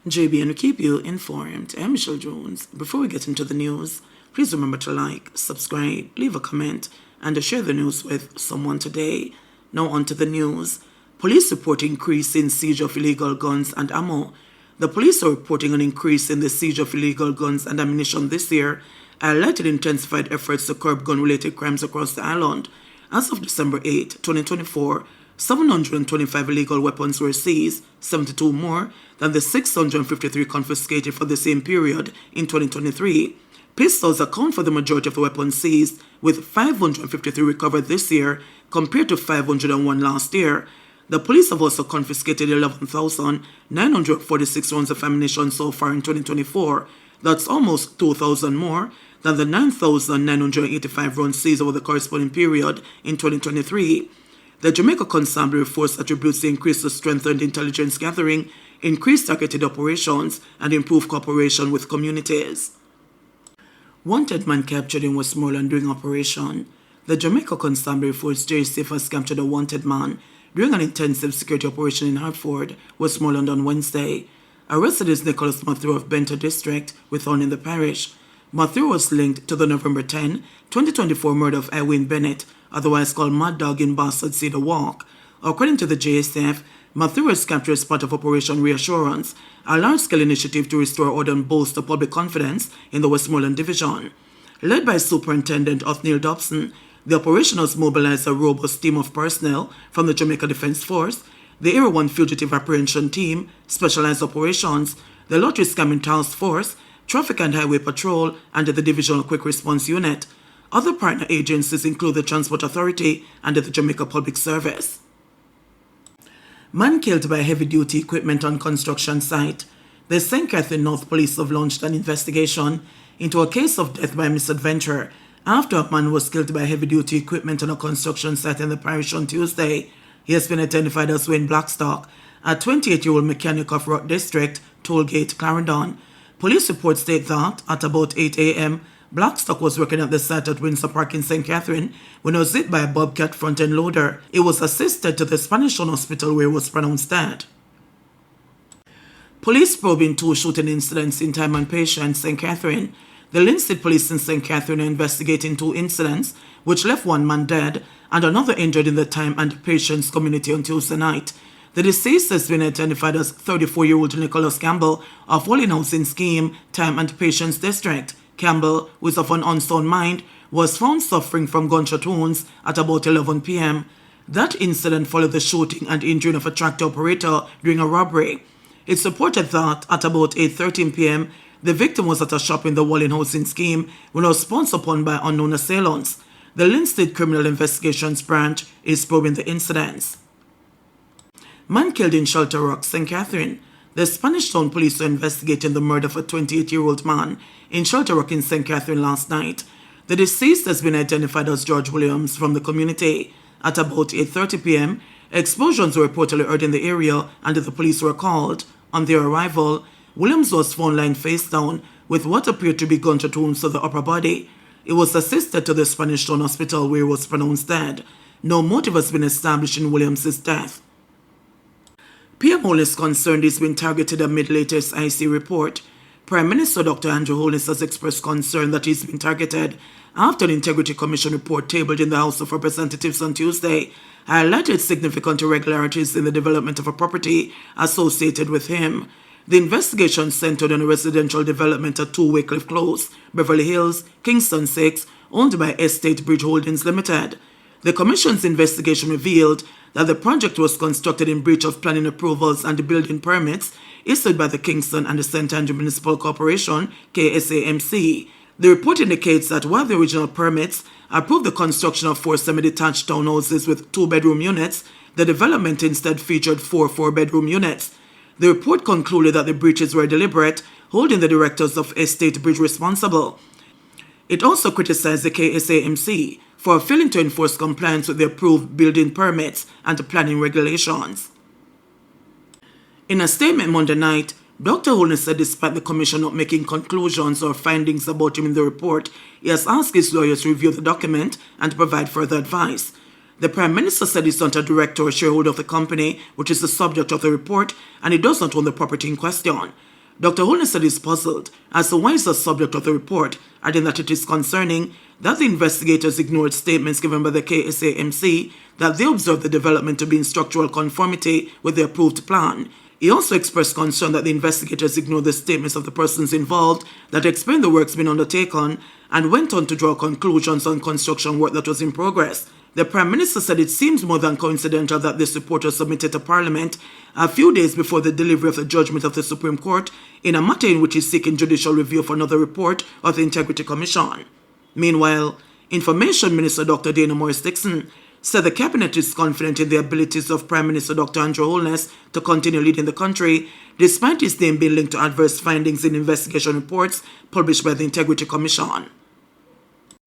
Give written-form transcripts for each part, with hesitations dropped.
JBNN will keep you informed. I'm Michelle Jones. Before we get into the news, please remember to like, subscribe, leave a comment, and to share the news with someone today. Now on to the news. Police report increase in siege of illegal guns and ammo. The police are reporting an increase in the siege of illegal guns and ammunition this year, highlighting intensified efforts to curb gun-related crimes across the island. As of December 8, 2024, 725 illegal weapons were seized, 72 more than the 653 confiscated for the same period in 2023. Pistols account for the majority of the weapons seized, with 553 recovered this year compared to 501 last year. The police have also confiscated 11,946 rounds of ammunition so far in 2024. That's almost 2,000 more than the 9,985 rounds seized over the corresponding period in 2023. The Jamaica Constabulary Force attributes the increase to strengthened intelligence gathering, increased targeted operations, and improved cooperation with communities. Wanted man captured in Westmoreland during operation. The Jamaica Constabulary Force JSF has captured a wanted man during an intensive security operation in Hartford, Westmoreland on Wednesday. Arrested is Nicholas Matthew of Bento District, Withon in the parish. Matthew was linked to the November 10, 2024 murder of Irwin Bennett, otherwise called Mad Dog in Bastard Cedar Walk. According to the JSF, Matthew was captured as part of Operation Reassurance, a large-scale initiative to restore order and bolster public confidence in the Westmoreland Division. Led by Superintendent Othniel Dobson, the operation has mobilized a robust team of personnel from the Jamaica Defence Force, the Area 1 Fugitive Apprehension Team, Specialized Operations, the Lottery Scamming Task Force, Traffic and Highway Patrol, and the Divisional Quick Response Unit. Other partner agencies include the Transport Authority and the Jamaica Public Service. Man killed by heavy-duty equipment on construction site. The St. Catherine North Police have launched an investigation into a case of death by misadventure after a man was killed by heavy-duty equipment on a construction site in the parish on Tuesday. He has been identified as Wayne Blackstock, a 28-year-old mechanic of Rock District, Tollgate, Clarendon. Police reports state that, at about 8 a.m., Blackstock was working at the site at Windsor Park in St. Catherine when he was hit by a bobcat front-end loader. He was assisted to the Spanish Town Hospital where he was pronounced dead. Police probing 2 shooting incidents in Time and Patience, St. Catherine. The Linstead Police in St. Catherine are investigating 2 incidents which left 1 man dead and another injured in the Time and Patience community on Tuesday night. The deceased has been identified as 34-year-old Nicholas Campbell of Walling Housing Scheme, Time and Patience District. Campbell, who is of an unsound mind, was found suffering from gunshot wounds at about 11 p.m. That incident followed the shooting and injury of a tractor operator during a robbery. It's reported that at about 8:13 p.m., the victim was at a shop in the Walling Housing Scheme when he was pounced upon by unknown assailants. The Linstead Criminal Investigations Branch is probing the incidents. Man killed in Shelter Rock, St. Catherine. The Spanish Town Police are investigating the murder of a 28-year-old man in Shelter Rock in St. Catherine last night. The deceased has been identified as George Williams from the community. At about 8:30 p.m., explosions were reportedly heard in the area and the police were called. On their arrival, Williams was found lying face down with what appeared to be gunshot wounds to the upper body. He was assisted to the Spanish Town Hospital where he was pronounced dead. No motive has been established in Williams' death. PM Holness concerned is being targeted amid latest IC report. Prime Minister Dr. Andrew Holness has expressed concern that he's been targeted after an Integrity Commission report tabled in the House of Representatives on Tuesday highlighted significant irregularities in the development of a property associated with him. The investigation centered on a residential development at 2 Wycliffe Close, Beverly Hills, Kingston 6, owned by Estate Bridge Holdings Limited. The Commission's investigation revealed that the project was constructed in breach of planning approvals and building permits issued by the Kingston and the St. Andrew Municipal Corporation, KSAMC. The report indicates that while the original permits approved the construction of 4 semi-detached townhouses with 2-bedroom units, the development instead featured 4 4-bedroom units. The report concluded that the breaches were deliberate, holding the directors of Estate Bridge responsible. It also criticized the KSAMC for failing to enforce compliance with the approved building permits and planning regulations. In a statement Monday night, Dr. Holness said despite the Commission not making conclusions or findings about him in the report, he has asked his lawyers to review the document and provide further advice. The Prime Minister said he's not a director or shareholder of the company, which is the subject of the report, and he does not own the property in question. Dr. Holness said he's puzzled as to why is the subject of the report, adding that it is concerning that the investigators ignored statements given by the KSAMC that they observed the development to be in structural conformity with the approved plan. He also expressed concern that the investigators ignored the statements of the persons involved that explained the works being undertaken and went on to draw conclusions on construction work that was in progress. The Prime Minister said it seems more than coincidental that this report was submitted to Parliament a few days before the delivery of the judgment of the Supreme Court in a matter in which he is seeking judicial review of another report of the Integrity Commission. Meanwhile, Information Minister Dr. Dana Morris-Dixon said the Cabinet is confident in the abilities of Prime Minister Dr. Andrew Holness to continue leading the country, despite his name being linked to adverse findings in investigation reports published by the Integrity Commission.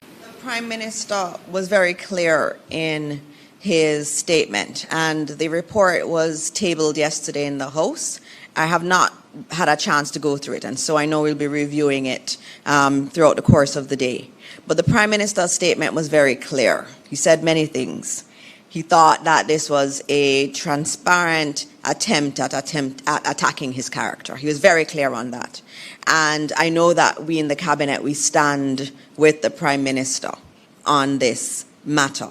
The Prime Minister was very clear in his statement, and the report was tabled yesterday in the House. I have not had a chance to go through it, and so I know we'll be reviewing it throughout the course of the day. But the Prime Minister's statement was very clear. He said many things. He thought that this was a transparent attempt at attacking his character. He was very clear on that. And I know that we in the Cabinet, we stand with the Prime Minister on this matter.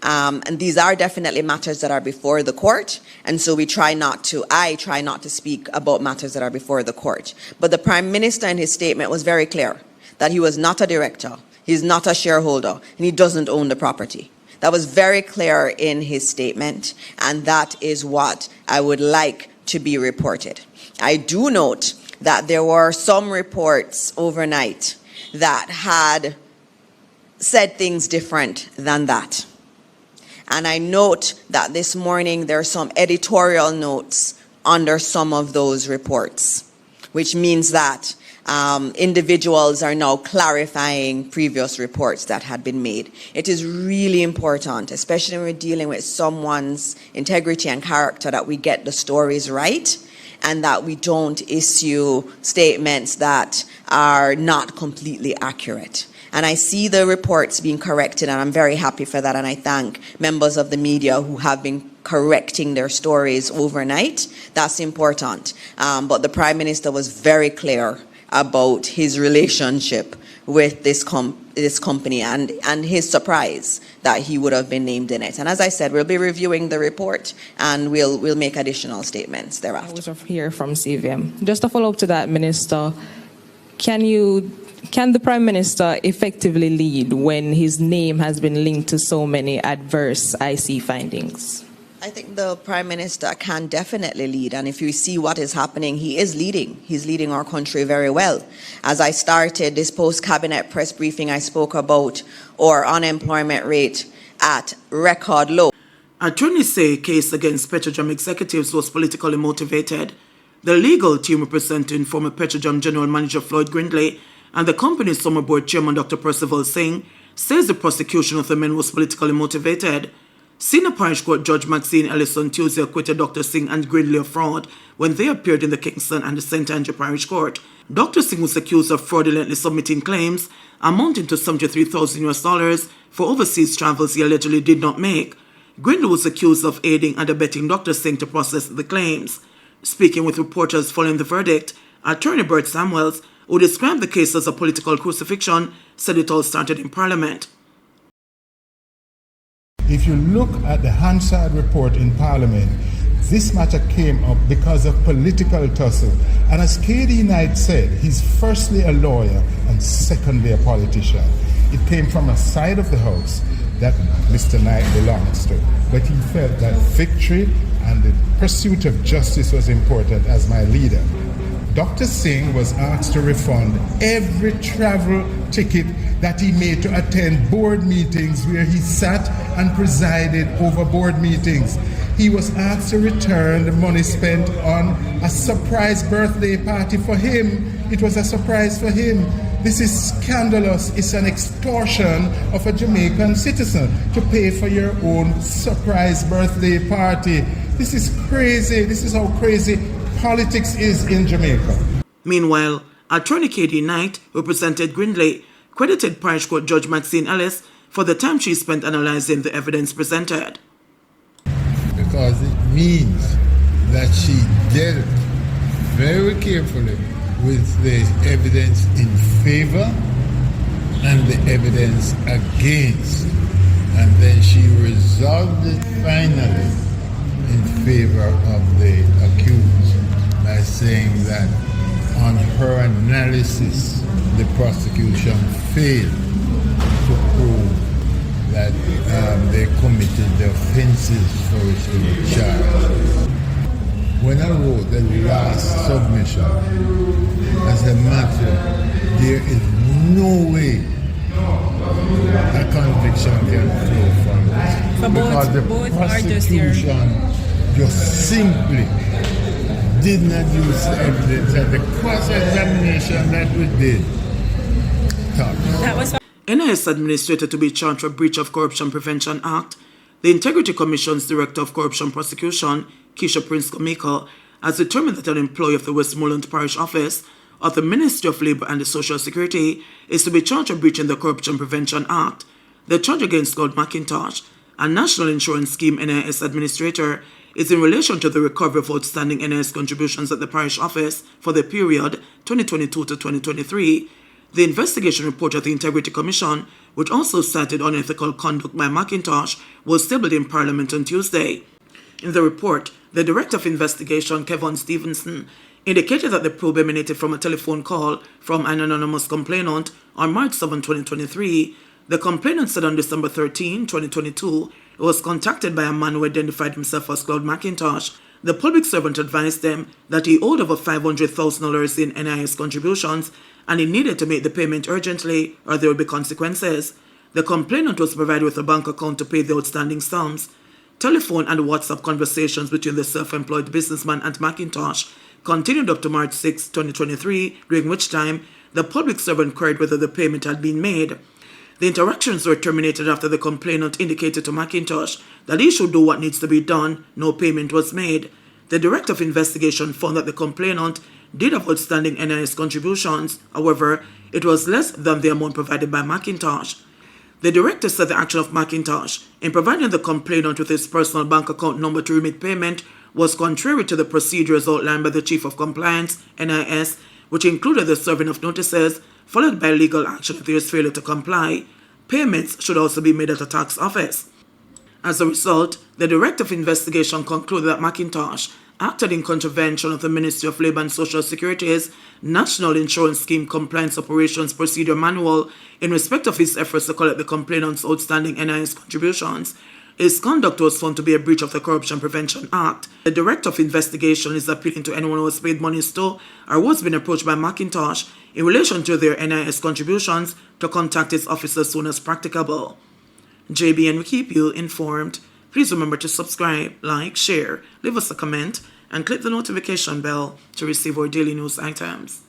And these are definitely matters that are before the court. And so I try not to speak about matters that are before the court. But the Prime Minister in his statement was very clear that he was not a director, he's not a shareholder, and he doesn't own the property. That was very clear in his statement, and that is what I would like to be reported. I do note that there were some reports overnight that had said things different than that. And I note that this morning there are some editorial notes under some of those reports, which means that individuals are now clarifying previous reports that had been made. It is really important, especially when we're dealing with someone's integrity and character, that we get the stories right and that we don't issue statements that are not completely accurate. And I see the reports being corrected, and I'm very happy for that, and I thank members of the media who have been correcting their stories overnight. That's important. But the Prime Minister was very clear about his relationship with this company and his surprise that he would have been named in it. And as I said, we'll be reviewing the report and we'll make additional statements thereafter. I was here from CVM. Just to follow up to that, Minister, can the Prime Minister effectively lead when his name has been linked to so many adverse IC findings? I think the Prime Minister can definitely lead, and if you see what is happening, he is leading. He's leading our country very well. As I started this post-cabinet press briefing, I spoke about our unemployment rate at record low. Attorneys say case against Petrojam executives was politically motivated. The legal team representing former Petrojam General Manager Floyd Grindley and the company's summer board chairman Dr. Percival Singh says the prosecution of the men was politically motivated. Senior Parish Court Judge Maxine Ellis on Tuesday acquitted Dr. Singh and Grindley of fraud when they appeared in the Kingston and the St. Andrew Parish Court. Dr. Singh was accused of fraudulently submitting claims amounting to $73,000 for overseas travels he allegedly did not make. Grindley was accused of aiding and abetting Dr. Singh to process the claims. Speaking with reporters following the verdict, Attorney Bert Samuels, who described the case as a political crucifixion, said it all started in Parliament. If you look at the Hansard report in Parliament, this matter came up because of political tussle. And as KD Knight said, he's firstly a lawyer and secondly a politician. It came from a side of the House that Mr. Knight belongs to. But he felt that victory and the pursuit of justice was important as my leader. Dr. Singh was asked to refund every travel ticket that he made to attend board meetings where he sat and presided over board meetings. He was asked to return the money spent on a surprise birthday party for him. It was a surprise for him. This is scandalous. It's an extortion of a Jamaican citizen to pay for your own surprise birthday party. This is crazy. This is how crazy politics is in Jamaica. Meanwhile, Attorney KD Knight, who represented Grindley, credited Parish Court Judge Maxine Ellis for the time she spent analyzing the evidence presented. Because it means that she did it very carefully with the evidence in favor and the evidence against. And then she resolved it finally in favor of the accused by saying that on her analysis, the prosecution failed to prove that they committed the offenses for which they were charged. When I wrote the last submission, as a matter, there is no way a conviction can flow from this. For because the prosecution just simply did not use the evidence, and the cross-examination that we did. That was NIS administrator to be charged for breach of Corruption Prevention Act. The Integrity Commission's Director of Corruption Prosecution, Keisha Prince Komiko, has determined that an employee of the Westmoreland Parish Office of the Ministry of Labour and Social Security is to be charged for breaching the Corruption Prevention Act. The charge against Claude McIntosh, a National Insurance Scheme NIS administrator, is in relation to the recovery of outstanding NIS contributions at the parish office for the period 2022 to 2023. The investigation report of the Integrity Commission, which also cited unethical conduct by McIntosh, was tabled in Parliament on Tuesday. In the report, the Director of Investigation, Kevin Stevenson, indicated that the probe emanated from a telephone call from an anonymous complainant on March 7, 2023. The complainant said on December 13, 2022, it was contacted by a man who identified himself as Claude McIntosh. The public servant advised them that he owed over $500,000 in NIS contributions and he needed to make the payment urgently or there would be consequences. The complainant was provided with a bank account to pay the outstanding sums. Telephone and WhatsApp conversations between the self-employed businessman and McIntosh continued up to March 6, 2023, during which time the public servant queried whether the payment had been made. The interactions were terminated after the complainant indicated to McIntosh that he should do what needs to be done. No payment was made. The Director of Investigation found that the complainant did have outstanding NIS contributions. However, it was less than the amount provided by McIntosh. The Director said the action of McIntosh in providing the complainant with his personal bank account number to remit payment was contrary to the procedures outlined by the Chief of Compliance, NIS, which included the serving of notices, followed by legal action if there is failure to comply. Payments should also be made at a tax office. As a result, the Director of Investigation concluded that McIntosh acted in contravention of the Ministry of Labour and Social Security's National Insurance Scheme Compliance Operations Procedure Manual in respect of his efforts to collect the complainant's outstanding NIS contributions. His conduct was found to be a breach of the Corruption Prevention Act. The Director of Investigation is appealing to anyone who has paid monies to or who has been approached by McIntosh in relation to their NIS contributions to contact his office as soon as practicable. JBN will keep you informed. Please remember to subscribe, like, share, leave us a comment, and click the notification bell to receive our daily news items.